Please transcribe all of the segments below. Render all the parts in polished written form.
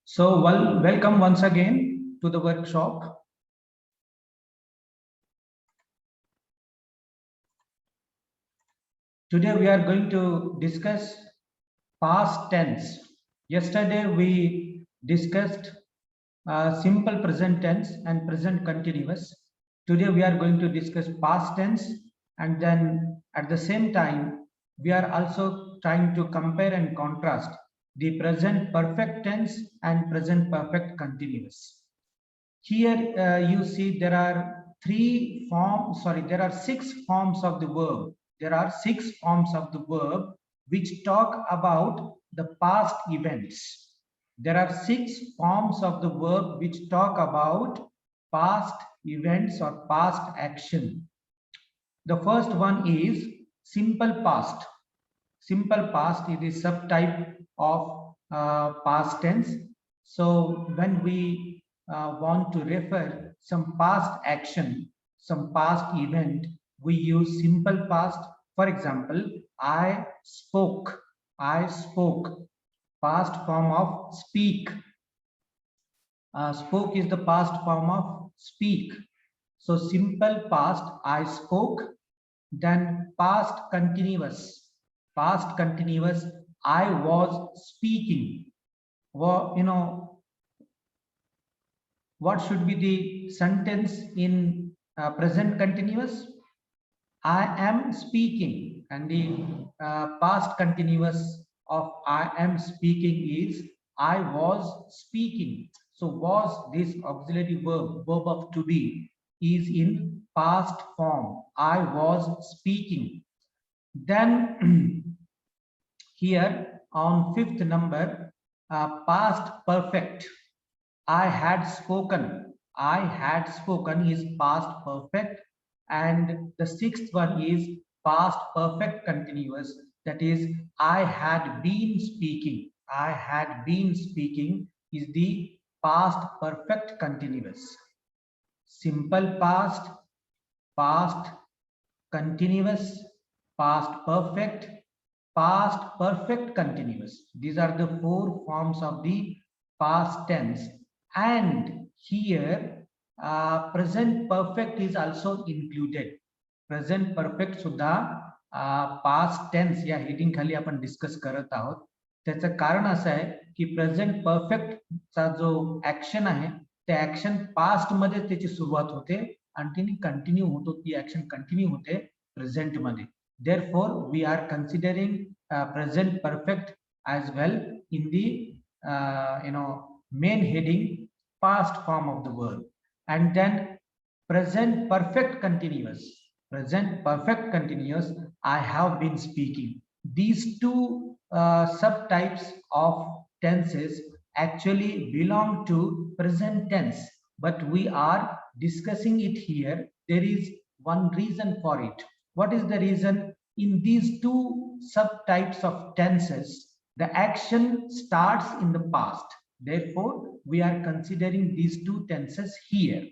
So, welcome once again to the workshop. Today we are going to discuss past tense. Yesterday we discussed simple present tense and present continuous. Today we are going to discuss past tense, and then at the same time we are also trying to compare and contrast the present perfect tense and present perfect continuous. Here you see there are there are six forms of the verb. There are six forms of the verb which talk about the past events. There are six forms of the verb which talk about past events or past action. The first one is simple past. Simple past is a subtype of past tense. So when we want to refer some past action, some past event, we use simple past. For example, I spoke. I spoke. Past form of speak. Spoke is the past form of speak. So simple past, I spoke. Then past continuous. Past continuous, I was speaking. Well, what should be the sentence in present continuous? I am speaking, and the past continuous of I am speaking is I was speaking. So was, this auxiliary verb of to be, is in past form. I was speaking. Then here on fifth number, past perfect. I had spoken. I had spoken is past perfect. And the sixth one is past perfect continuous. That is, I had been speaking. I had been speaking is the past perfect continuous. Simple past, past continuous, past perfect, past perfect continuous. These are the four forms of the past tense. And here present perfect is also included. Present perfect सुद्धा past tense या heading खाली आपण discuss करत आहोत. त्याचं कारण असं आहे की प्रेझेंट परफेक्ट चा जो ऍक्शन आहे त्या ऍक्शन पास्ट मध्ये त्याची सुरुवात होते आणि ती कंटिन्यू होतो, ती ऍक्शन कंटिन्यू होते प्रेझेंट मध्ये. Therefore, we are considering present perfect as well in the main heading past form of the verb. And then present perfect continuous. Present perfect continuous, I have been speaking. These two subtypes of tenses actually belong to present tense, but we are discussing it here. There is one reason for it. What is the reason? In these two subtypes of tenses, the action starts in the past. Therefore, we are considering these two tenses here.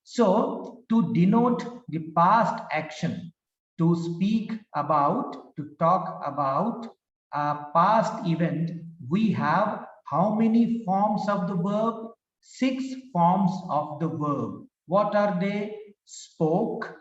So, to denote the past action, to speak about, to talk about a past event, we have how many forms of the verb? 6 forms of the verb. What are they? Spoke,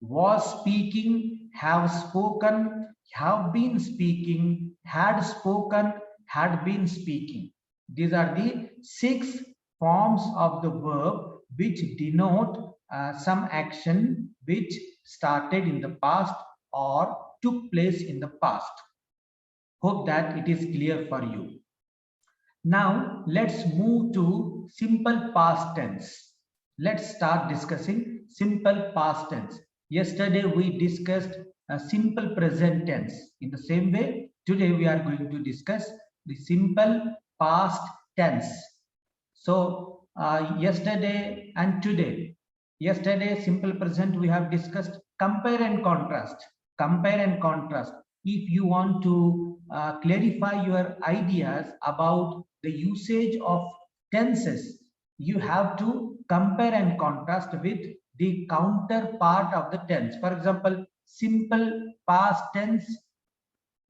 was speaking, have spoken, have been speaking, had spoken, had been speaking. These are the 6 forms of the verb which denote some action which started in the past or took place in the past. Hope that it is clear for you. Now let's move to simple past tense. Let's start discussing simple past tense. Yesterday we discussed a simple present tense. In the same way, today we are going to discuss the simple past tense. So yesterday and today, yesterday simple present we have discussed compare and contrast. Compare and contrast. If you want to clarify your ideas about the usage of tenses, you have to compare and contrast with the counterpart of the tense. For example, simple past tense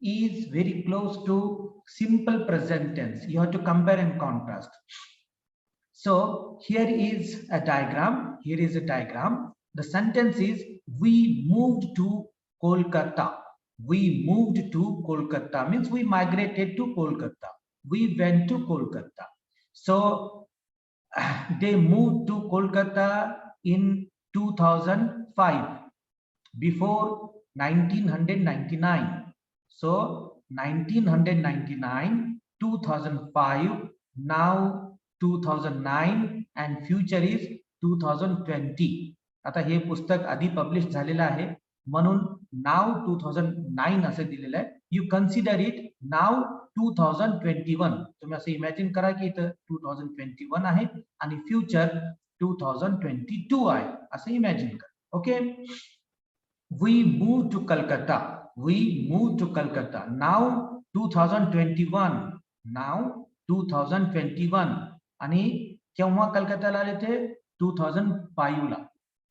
is very close to simple present tense. You have to compare and contrast. So here is a diagram. Here is a diagram. The sentence is, we moved to Kolkata. We moved to Kolkata means we migrated to Kolkata. We went to Kolkata. So they moved to Kolkata in 2005, before 1999. So 1999, 2005, now 2009 and future is 2020. आता हे पुस्तक आधी publish झालेलं आहे म्हणून नाव 2009 असे दिलेलं आहे. You consider it नाव 2021. तुम्ही असं इमॅजिन करा की इथं 2021 आहे आणि फ्युचर 2022 आहे असं इमॅजिन करा. Okay. We moved to Calcutta. We moved to Calcutta. Now 2021. Now 2021. आणि केव्हा कलकत्ताला आले ते 2005 ला.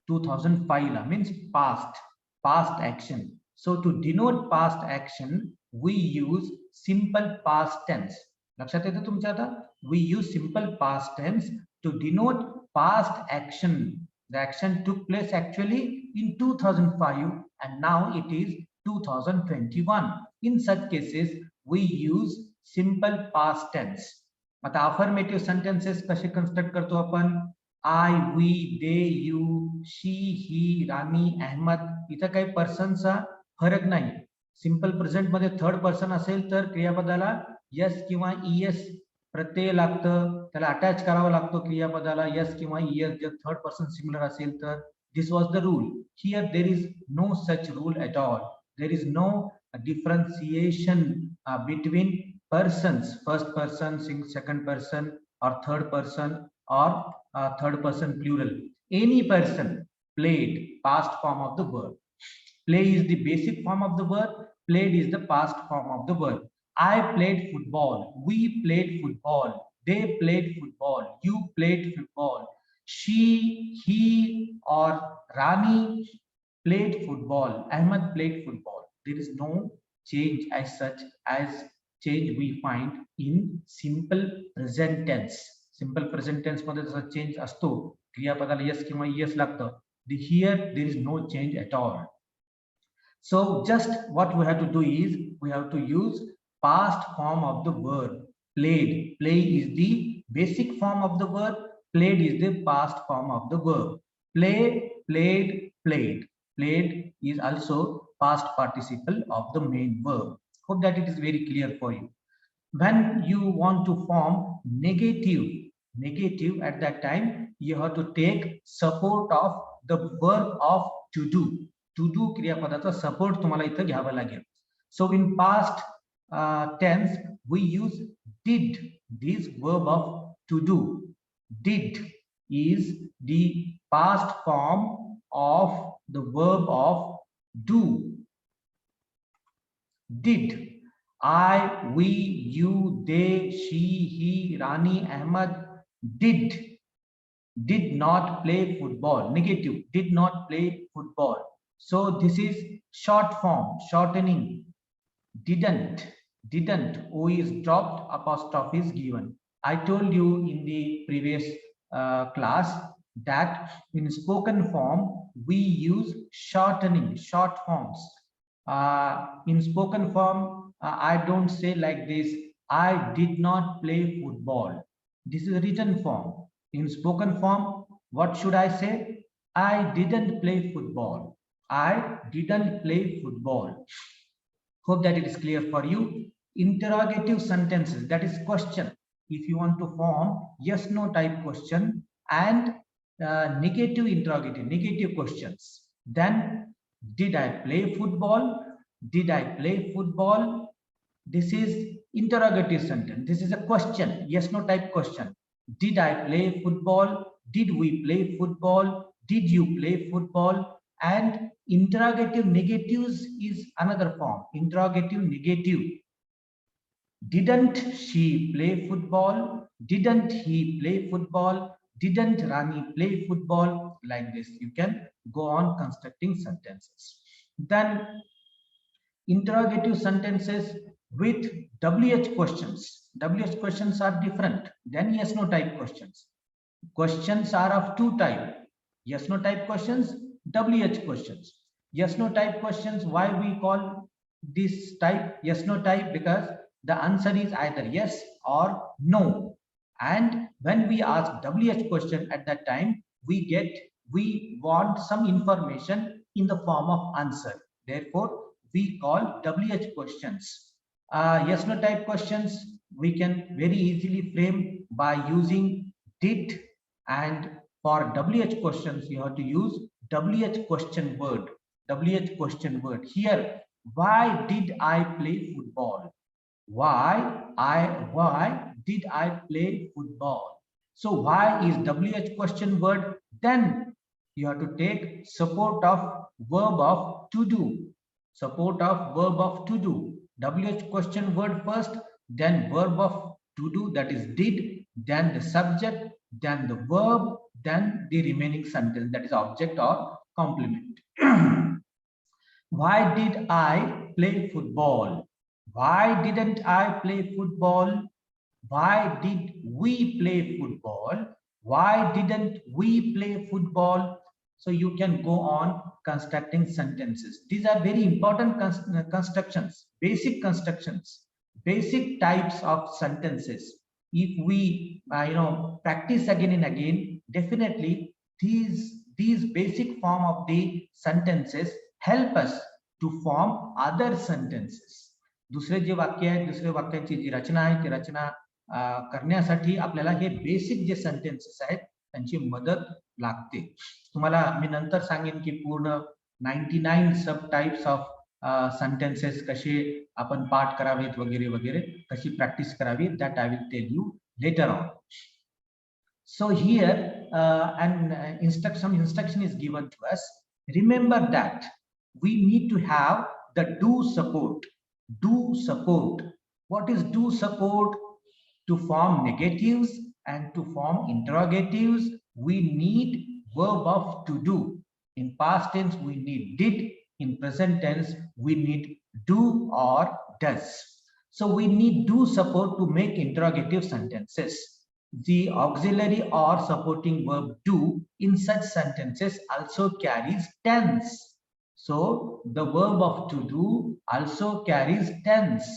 2005 ला means past action. So to denote past action, we use simple past tense. लक्षात येतं तुमच्या आता? We use simple past tense to denote past action. The action took place actually in 2005 and now it is 2021. In such cases, we use simple past tense. आता affirmative sentences कसे construct करतो आपण? I, we, they, you, she, he, राणी, अहमद. इथं काही पर्सनचा फरक नाही. Simple present मध्ये third person असेल तर क्रियापदाला यस किंवा ईएस प्रत्यय लागतं, त्याला अटॅच करावा लागतो क्रियापदाला यस किंवा ईएस जर थर्ड पर्सन सिमिलर असेल तर. This was the rule. Here there is no such rule at all. There is no differentiation between persons, first person, second person, or third person, or third person plural. Any person played, past form of the verb. Play is the basic form of the verb. Played is the past form of the verb. I played football. We played football. They played football. You played football. She, he, or Rani played football. Ahmed played football. There is no change as such as change we find in simple present tense. Simple present tense मध्ये जसा change असतो क्रियापदाला S किंवा ES लागतं. Here there is no change at all. So just what we have to do is we have to use past form of the verb. Played. Play is the basic form of the verb. Played is the past form of the verb. Play, played, played. Played is also past participle of the main verb. Hope that it is very clear for you. When you want to form negative at that time, you have to take support of the verb of to do. To do क्रियापदाचा support तुम्हाला इथं घ्यावा लागेल. So in past tense, we use did, this verb of to do. Did is the past form of the verb of do. Did. I, we, you, they, she, he, Rani, Ahmad did not play football. Negative. Did not play football. So this is short form, shortening. Didn't. O is dropped, apostrophe is given. I told you in the previous class that in spoken form we use shortening, short forms. In spoken form, I don't say like this, I did not play football. This is a written form. In spoken form, what should I say? I didn't play football. I didn't play football. Hope that it is clear for you. Interrogative sentences, that is question. If you want to form yes no type question and negative interrogative, negative questions, then did I play football? Did I play football? This is interrogative sentence. This is a question, yes no type question. Did I play football? Did we play football? Did you play football? And interrogative negatives is another form. Interrogative negative. Didn't she play football? Didn't he play football? Didn't Rani play football? Like this, you can go on constructing sentences. Then interrogative sentences with WH questions. WH questions are different than yes no type questions. Questions are of two types: yes no type questions, WH questions. Yes no type questions, why we call this type yes no type? Because the answer is either yes or no. And when we ask WH question, at that time we want some information in the form of answer. Therefore, we call WH questions. Yes no type questions we can very easily frame by using did, and for WH questions you have to use WH question word. WH question word here. Why did I play football? Why did I play football? So why is WH question word? Then you have to take support of verb of to do. Support of verb of to do. WH question word first, then verb of to do, that is did, then the subject, then the verb, then the remaining sentence, that is object or complement. Why did I play football? Why didn't I play football? Why did we play football? Why didn't we play football? So you can go on constructing sentences. These are very important constructions, basic constructions, basic types of sentences. If we practice again and again, definitely these basic form of the sentences help us to form other sentences. दुसरे जे वाक्य आहे, दुसऱ्या वाक्यांची जी रचना आहे, ती रचना करण्यासाठी आपल्याला हे basic जे sentences आहेत त्यांची मदत लागते. तुम्हाला मी नंतर सांगेन की पूर्ण 99 सब टाइप्स ऑफ सेंटेन्सेस कसे आपण पाठ करावेत वगैरे वगैरे, कशी प्रॅक्टिस करावी, that I will tell you later on. So here instruction is given to us. Remember that we need to have the do support. Do support. What is do support? To form negatives and to form interrogatives, we need verb of to do. In past tense, we need did. In present tense, we need do or does. So we need do support to make interrogative sentences. The auxiliary or supporting verb do in such sentences also carries tense. So the verb of to do also carries tense.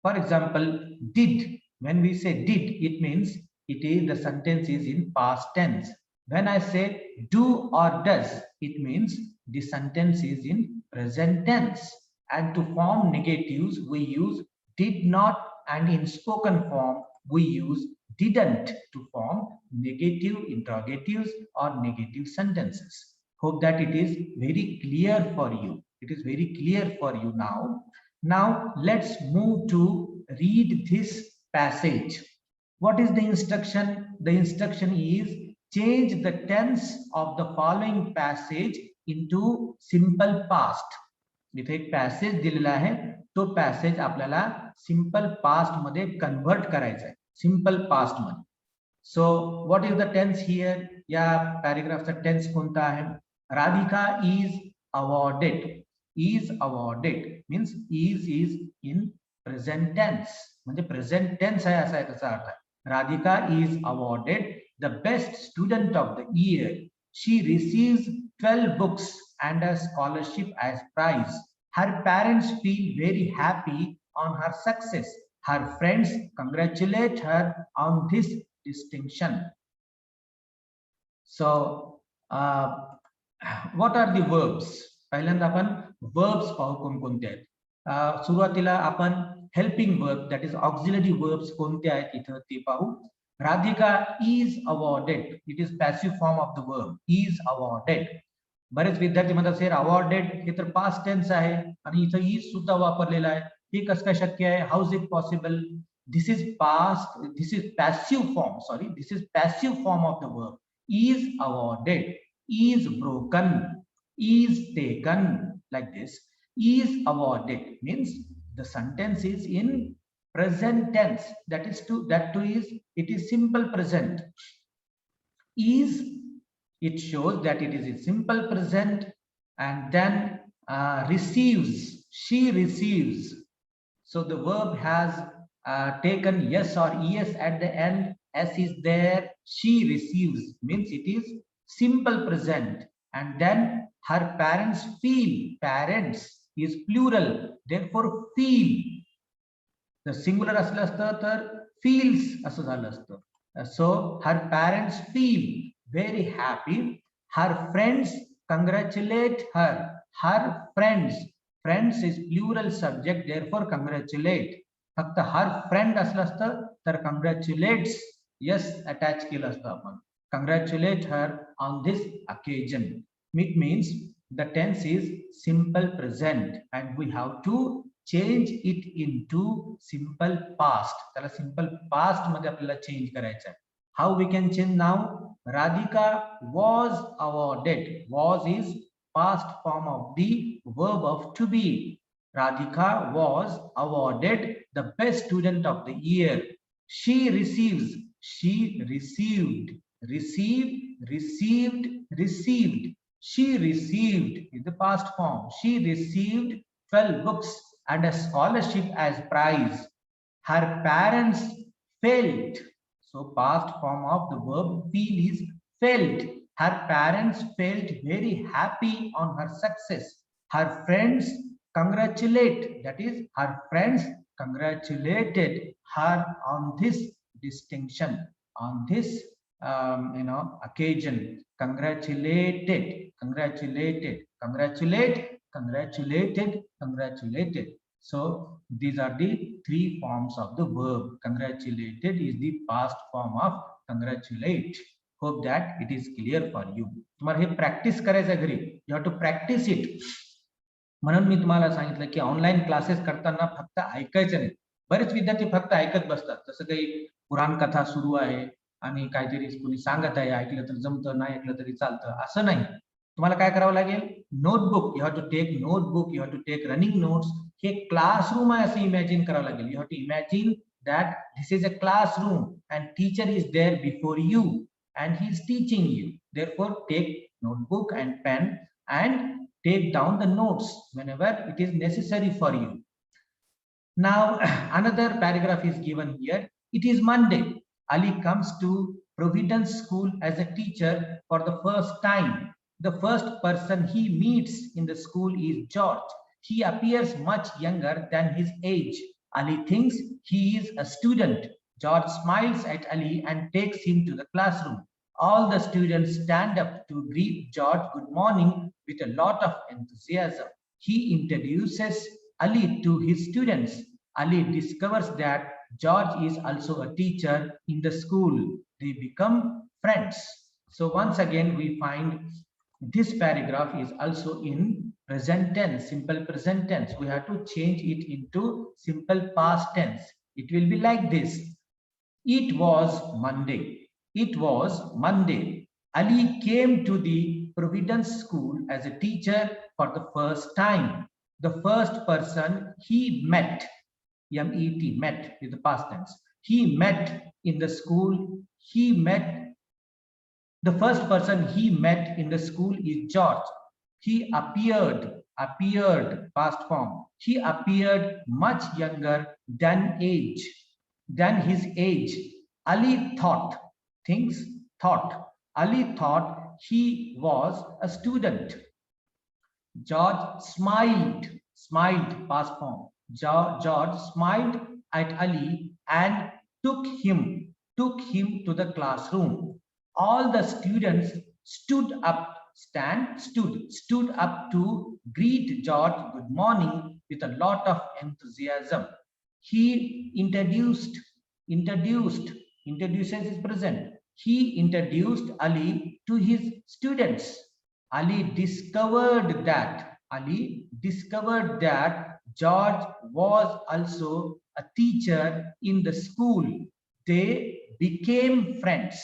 For example, did. When we say did, it means the sentence is in past tense. When I say do or does, it means the sentence is in present tense. And to form negatives, we use did not, and in spoken form, we use didn't to form negative interrogatives or negative sentences. Hope that it is very clear for you. It is very clear for you now. Now let's move to read this passage. What is the instruction? The instruction is change the tense of the following passage into simple past. इथे एक passage दिलेला आहे, तो passage आपल्याला simple past मध्ये convert करायचा आहे, simple past मध्ये. So what is the tense here? या पॅरेग्राफचा टेन्स कोणता आहे? Radhika is awarded. Is awarded means is in present tense, म्हणजे प्रेझेंट टेन्स आहे असा त्याचा अर्थ आहे. Radhika is awarded the best student of the year. She receives 12 books and a scholarship as prize. Her parents feel very happy on her success. Her friends congratulate her on this distinction. So what are the verbs? पहिल्यांदा आपण verbs पाहू कोणकोणते आहेत. सुरुवातीला आपण helping verb, that is auxiliary verbs कोणते आहेत इथं ते पाहू. Radhika is awarded, it is passive form of the verb is awarded. बरेच विद्यार्थी म्हणतात सर अवॉर्डेड हे तर पास्ट टेन्स आहे आणि इथं इज सुद्धा वापरलेला आहे, हे कसं काय शक्य आहे? How is it possible? This is past, this is passive form, sorry this is passive form of the verb. Is awarded, is broken, is taken, like this. Is awarded means the sentence is in present tense, that too is, it is simple present. Is, it shows that it is a simple present. And then receives She receives. So the verb has taken yes or es at the end. S is there. She receives means it is simple present. And then her parents feel. Parents is plural. Therefore, feel. The singular असलं असतं तर feels असं झालं असतं. So her parents feel very happy. Her friends congratulate her. Her friends is plural subject, therefore congratulate. फक्त her friend असलं असतं तर congratulates yes attach केलं असतं आपण. Congratulate her on this occasion. It means the tense is simple present and we have to change it into simple past. त्याला simple past मध्ये आपल्याला change करायचं आहे. How we can change now? Radhika was awarded. Was is past form of the verb of to be. Radhika was awarded the best student of the year. She receives. She received. Received. She received in the past form. She received 12 books and a scholarship as prize. Her parents felt. So past form of the verb feel is felt. Her parents felt very happy on her success. Her friends congratulate. That is, her friends congratulated her on this distinction, on this occasion. Congratulated. So these are the three forms of the verb. Congratulated is the past form of congratulate. Hope that it is clear for you. तुम्हाला हे practice करायचं घरी. You have to practice it. म्हणून मी तुम्हाला सांगितलं की online classes करताना फक्त ऐकायचं नाही. बरेच विद्यार्थी फक्त ऐकत बसतात. जसं काही पुराण कथा सुरू आहे आणि काहीतरी कोणी सांगत आहे, ऐकलं तर जमतं, नाही ऐकलं तरी चालतं, असं नाही. तुम्हाला काय करावं लागेल? Notebook. You have to take notebook, you have to take running notes. हे क्लासरूम आहे असं इमॅजिन करावं लागेल. You have to imagine that this is a classroom and teacher is there before you and he is teaching you. Therefore, take notebook and pen and take down the notes whenever it is necessary for you. Now, another paragraph is given here. It is Monday. Ali comes to Providence School as a teacher for the first time. The first person he meets in the school is George. He appears much younger than his age. Ali thinks he is a student. George smiles at Ali and takes him to the classroom. All the students stand up to greet George good morning with a lot of enthusiasm. He introduces Ali to his students. Ali discovers that George is also a teacher in the school. They become friends. So once again, we find this paragraph is also in present tense, simple present tense. We have to change it into simple past tense. It will be like this. It was Monday. It was Monday. Ali came to the Providence School as a teacher for the first time. The first person he met, M-E-T, met is the past tense. He met in the school. The first person he met in the school is George. He appeared, past form. He appeared much younger than his age. Ali thought. Ali thought he was a student. George smiled, past form. George smiled at Ali and took him to the classroom. All the students stood up to greet George good morning with a lot of enthusiasm. He introduces is present. He introduced Ali to his students. Ali discovered that George was also a teacher in the school. They became friends.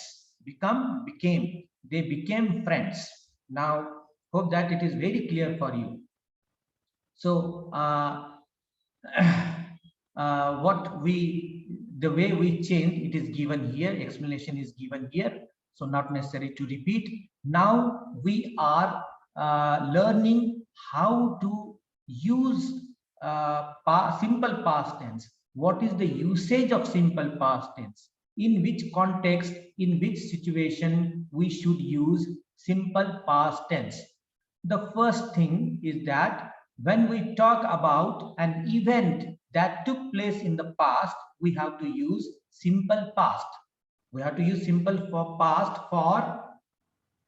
They became friends. Now, hope that it is very clear for you. So, the way we change, it is given here, explanation is given here, so not necessary to repeat. Now we are learning how to use simple past tense. What is the usage of simple past tense? In which context, in which situation we should use simple past tense? The first thing is that when we talk about an event that took place in the past, we have to use simple past. We have to use simple for past for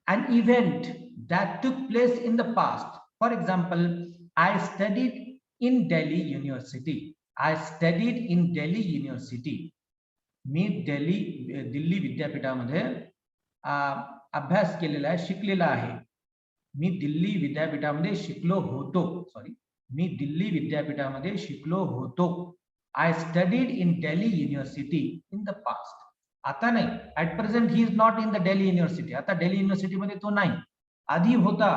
an event that took place in the past. For example, I studied in Delhi University. I studied in Delhi University. मी दिल्ली विद्यापीठामध्ये अभ्यास केलेला आहे, शिकलेला आहे. मी दिल्ली विद्यापीठामध्ये शिकलो होतो. Sorry, मी दिल्ली विद्यापीठामध्ये शिकलो होतो. I studied in Delhi University in the past. आता नाही, at present he is not in the Delhi university. आता दिल्ली युनिव्हर्सिटीमध्ये तो नाही, आधी होता.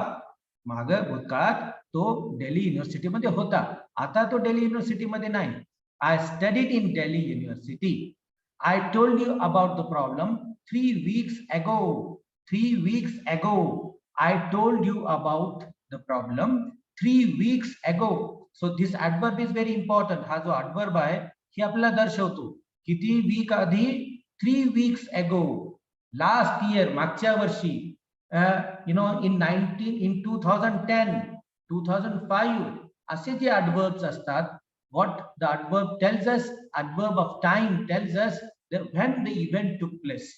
माग भूतकाळात तो दिल्ली युनिव्हर्सिटीमध्ये होता, आता तो दिल्ली युनिव्हर्सिटीमध्ये नाही. I studied in Delhi university. I told you about the problem 3 weeks ago. 3 weeks ago. I told you about the problem 3 weeks ago. So this adverb is very important. हा जो adverb आहे हे आपल्याला दर्शवतो किती वीक आधी, 3 weeks ago. Last year, मागच्या वर्षी, in 2010, 2005 असे जे adverbs असतात. What the adverb tells us, adverb of time tells us that when the event took place.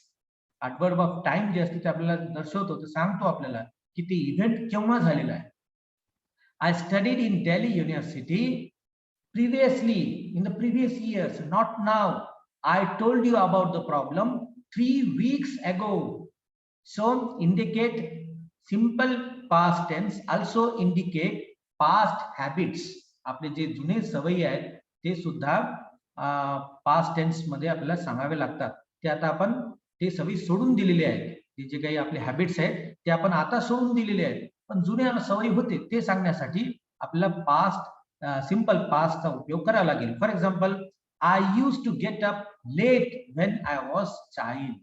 Adverb of time जे असते ते आपल्याला दर्शवतो, तर सांगतो आपल्याला की ते इव्हेंट केव्हा झालेला आहे. I studied in Delhi University previously, in the previous years, not now. I told you about the problem 3 weeks ago. So indicate simple past tense, also indicate past habits. आपले जे जुने सवयी आहेत ते सुद्धा पास्ट टेन्स मध्ये आपल्याला सांगावे लागतात. ते आता आपण ते सवयी सोडून दिलेले आहेत. ते जे काही आपले हॅबिट्स आहेत ते आपण आता सोडून दिलेले आहेत, पण जुने सवयी होते ते सांगण्यासाठी आपल्याला पास्ट सिंपल पास्टचा उपयोग करावा लागेल. For example, I used to get up late when I was child.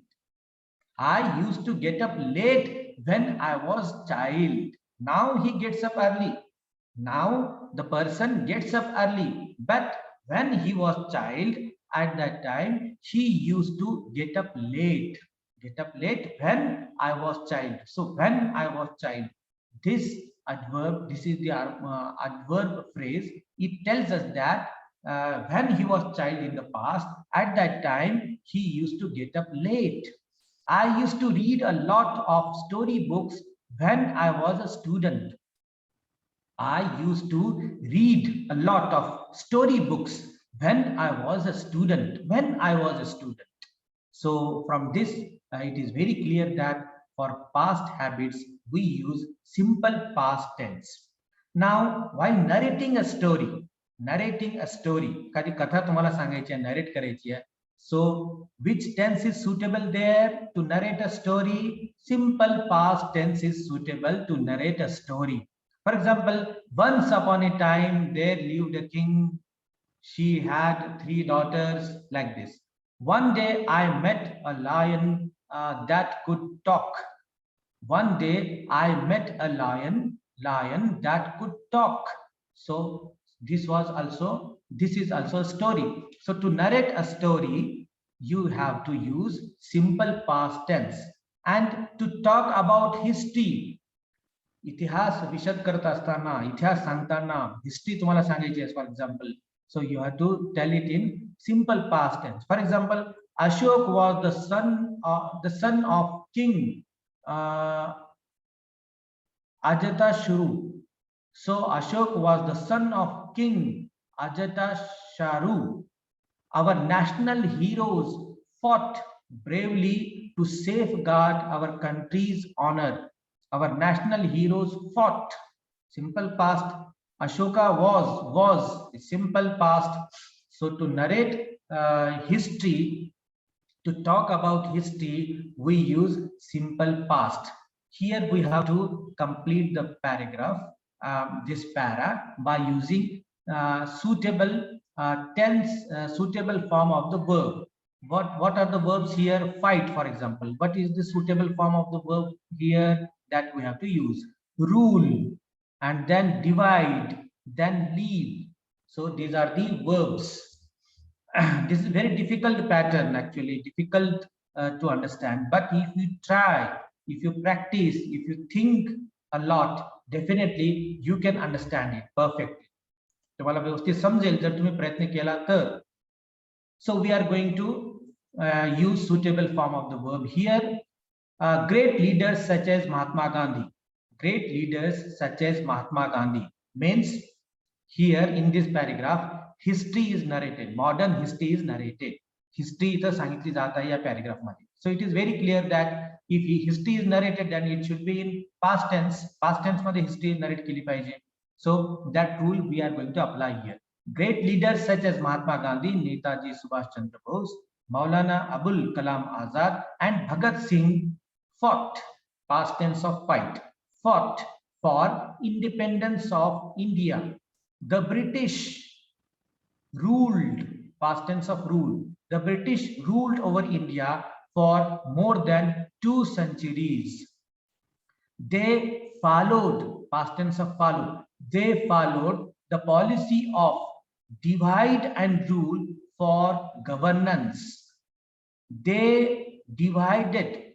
I used to get up late when I was child. Now he gets up early. Now the person gets up early, but when he was child, at that time he used to get up late. Get up late when I was child. So when I was child, this adverb, this is the adverb phrase. It tells us that when he was child in the past, at that time he used to get up late. I used to read a lot of story books when I was a student. I used to read a lot of story books when I was a student. When I was a student. So from this, it is very clear that for past habits, we use simple past tense. Now, while narrating a story, कधी कथा तुम्हाला सांगायची आहे, narrate करायची आहे. So, which tense is suitable there to narrate a story? Simple past tense is suitable to narrate a story. For example, once upon a time there lived a king. She had 3 daughters, like this. One day I met a lion that could talk. One day I met a lion that could talk. So this is also a story. So to narrate a story, you have to use simple past tense. And to talk about history, इतिहास विशद करत असताना, इतिहास सांगताना, history तुम्हाला सांगायची आहे, for example, so you have to tell it in simple past tense. For example, Ashok was the son of king Ajatashatru. So Ashok was the son of king Ajatashatru. Our national heroes fought bravely to safeguard our country's honor. Our national heroes fought. Simple past. Ashoka was simple past. So to narrate history, to talk about history, we use simple past. Here we have to complete the paragraph, this para, by using suitable tense, suitable form of the verb. What are the verbs here? Fight, for example. What is the suitable form of the verb here that we have to use? Rule, and then divide, then leave. So these are the verbs. This is very difficult pattern, actually difficult to understand, but if you try, if you practice, if you think a lot, definitely you can understand it perfectly. तुम्हाला व्यवस्थित समजेल जर तुम्ही प्रयत्न केला तर. So we are going to use suitable form of the verb here. Great leaders such as Mahatma Gandhi. Great leaders such as Mahatma Gandhi means here in this paragraph history is narrated, modern history is narrated. History इथं सांगितली जात आहे या paragraph मध्ये. So it is very clear that if history is narrated, then it should be in past tense. Past tense मध्ये history narrate केली पाहिजे. So that rule we are going to apply here. Great leaders such as Mahatma Gandhi, Netaji Subhash Chandra Bose, Maulana Abul Kalam Azad, and Bhagat Singh fought, past tense of fight, fought for independence of India. The British ruled, past tense of rule, the British ruled over India for more than 2 centuries. They followed, past tense of follow, they followed the policy of divide and rule for governance. They divided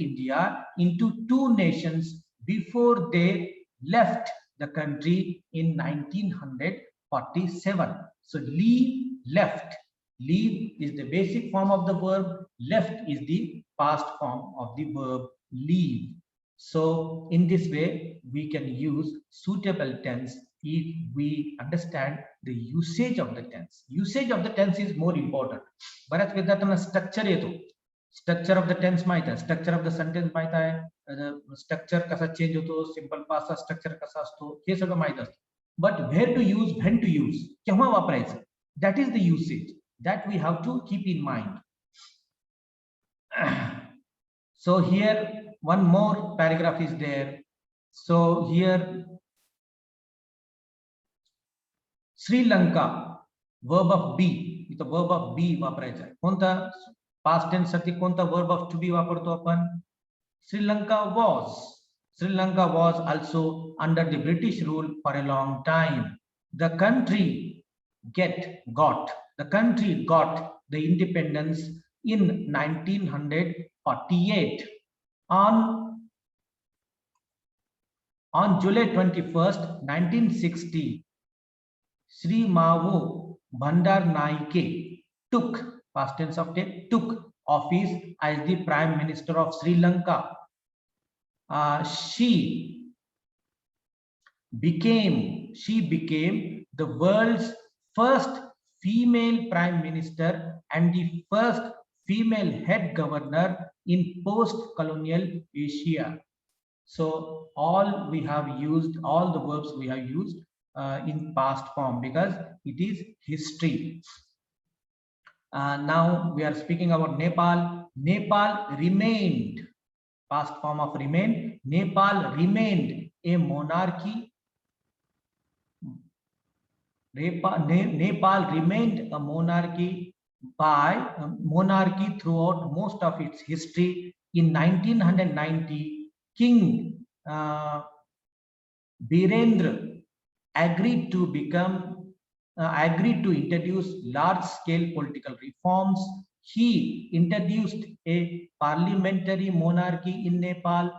India into 2 nations before they left the country in 1947. So leave, left. Leave is the basic form of the verb. Left is the past form of the verb leave. So in this way, we can use suitable tense if we understand the usage of the tense. Usage of the tense is more important. बऱ्याच विद्यार्थ्यांना structure येतो. Structure of the tense माहित आहे, structure of the sentence माहित आहे, structure कसा change होतो, simple पास्टचा structure कसा असतो, हे सगळं माहित असतं. But where to use, when to use, केव्हा वापरायचं, that is the usage that we have to keep in mind. So here one more paragraph is there. So here Sri Lanka, verb of be, इथं verb of be वापरायचा आहे. कोणता past tense साठी कोणता verb of to be वापरतो आपण? Sri Lanka was also under the British rule for a long time. The country got the independence in 1948. On July 21st, 1960, Sri Mavu Bandaranaike took, past tense of took office as the Prime Minister of Sri Lanka. She became the world's first female prime minister and the first female head governor in post-colonial Asia. So all the verbs we have used in past form because it is history. Now we are speaking about Nepal. Nepal remained, past form of remain, Nepal remained a monarchy. Nepal remained a monarchy throughout most of its history. In 1990, King Birendra agreed to introduce large-scale political reforms. He introduced a parliamentary monarchy in Nepal.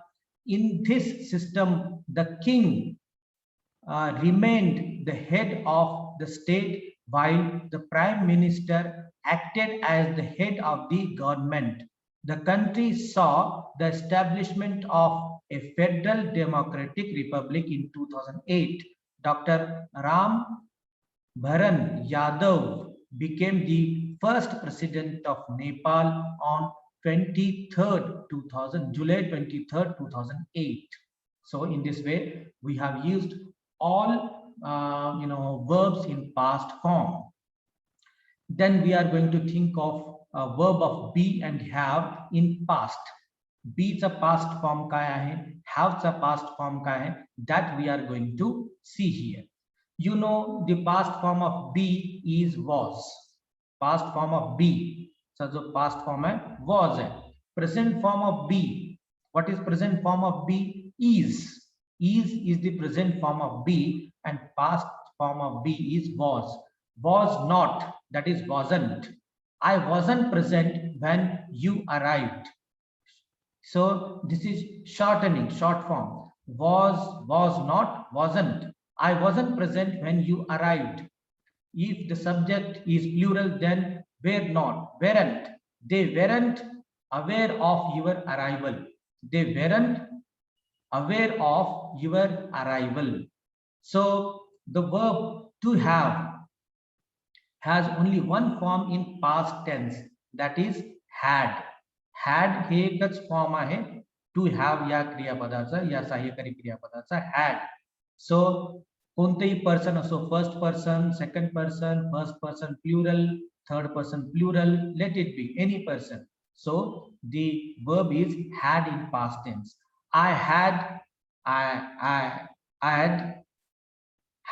In this system, the king remained the head of the state while the prime minister acted as the head of the government. The country saw the establishment of a federal democratic republic in 2008. Dr. Ram Bharan Yadav became the first president of Nepal on July 23rd, 2008. So in this way, we have used all verbs in past form. Then we are going to think of a verb of be and have in past. Be चा past form काय आहे, have चा past form काय आहे, that we are going to see here. You know the past form of be is was. Past form of be चा जो past form है was है. Present form of be, what is present form of be? Is. is the present form of be, and past form of be is was. Was not, that is wasn't. I wasn't present when you arrived. So this is shortening, short form. Was not, wasn't. I wasn't present when you arrived. If the subject is plural, then were not, weren't. They weren't aware of your arrival. They weren't aware of your arrival. So the verb to have has only one form in past tense, that is had. Had हे एकच form आहे to have या क्रियापदाचा, या सहाय्यकारी क्रियापदाचा had. सो कोणतेही person असो, first person, second person, first person plural, third person plural, let it be any person. So the verb is had in past tense. I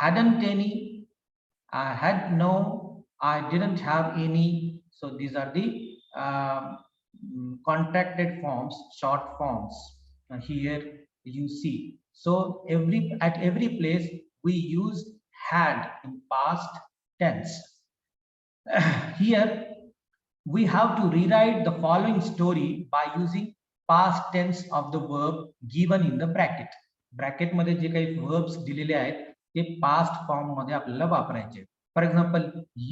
hadn't any, I had no, I didn't have any. So these are the contracted forms, short forms. Here you see. So at every place we use had in past tense. Here we have to rewrite the following story by using past tense of the verb given in the bracket. Bracket मध्ये जे काही verbs दिलेले आहेत ते past form मध्ये आपल्याला वापरायचे. For example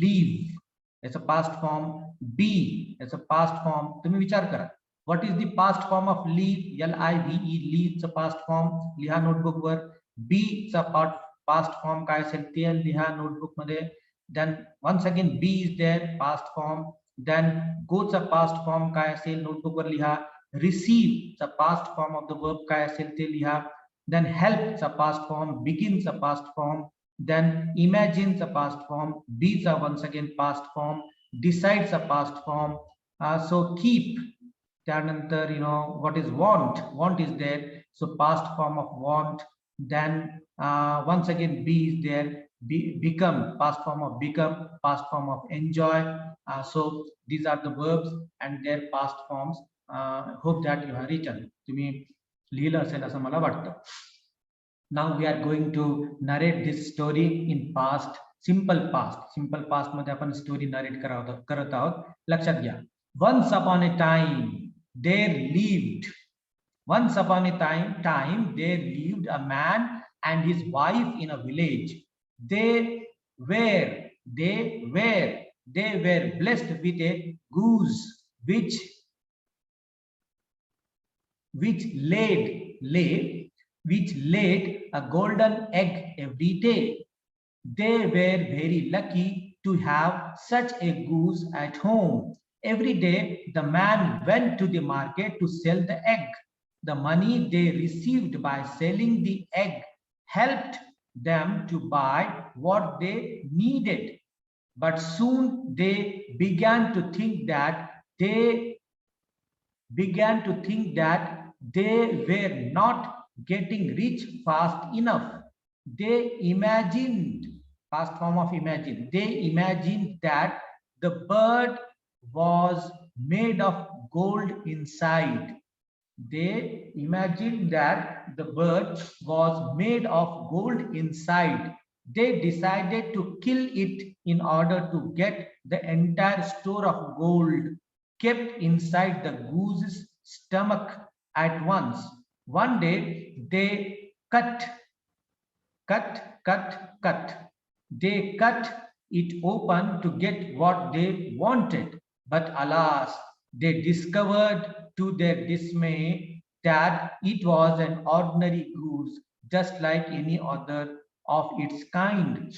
live, याचा past form. Be, याचा पास्ट फॉर्म. तुम्ही विचार करा, what is the past form of live? LIVE, लीवचा पास्ट फॉर्म लिहा नोटबुक वर. बी चा पास्ट फॉर्म काय असेल ते लिहा नोटबुक मध्ये. Then once again be is there, past form. Then go चा पास्ट फॉर्म काय असेल नोटबुक वर लिहा. रिसीव चा past form of the verb काय असेल ते लिहा. देन हेल्प चा पास्ट फॉर्म, बिगिन चा past form. Then imagine the past form, be's are once again past form, decides a past form. So keep, त्यानंतर what is want? Want is there, so past form of want. Then once again be is there. Become, past form of become, past form of enjoy. So these are the verbs and their past forms. Hope that you have written. तुम्ही लिहिलं असेल असं मला वाटतं. Now we are going to narrate this story in past, simple past. Simple past मध्ये आपण story narrate करत आहोत. लक्षात घ्या. Once upon a time there lived. Once upon a time there lived a man and his wife in a village. They were blessed with a goose which laid a golden egg every day. They were very lucky to have such a goose at home. Every day the man went to the market to sell the egg. The money they received by selling the egg helped them to buy what they needed. But soon they began to think that they were not getting rich fast enough. They imagined, past form of imagine, they imagined that the bird was made of gold inside. They imagined that the bird was made of gold inside. They decided to kill it in order to get the entire store of gold kept inside the goose's stomach at once. One day they cut. They cut it open to get what they wanted. But alas, they discovered to their dismay that it was an ordinary goose, just like any other of its kind.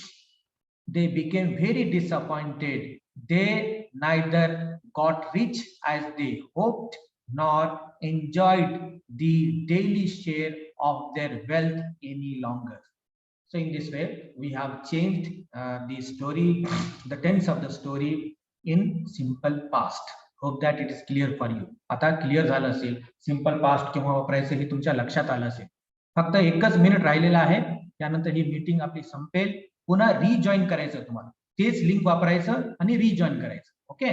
They became very disappointed. They neither got rich as they hoped nor enjoyed the daily share of their wealth any longer. So in this way, we have changed the story, the tense of the story in simple past. Hope that it is clear for you. आता clear झालं असेल simple past केव्हा वापरायचं हे तुमच्या लक्षात आलं असेल. फक्त एकच मिनिट राहिलेला आहे, त्यानंतर ही मीटिंग आपली संपेल. पुन्हा रिजॉईन करायचं तुम्हाला, तेच लिंक वापरायचं आणि रिजॉईन करायचं. ओके.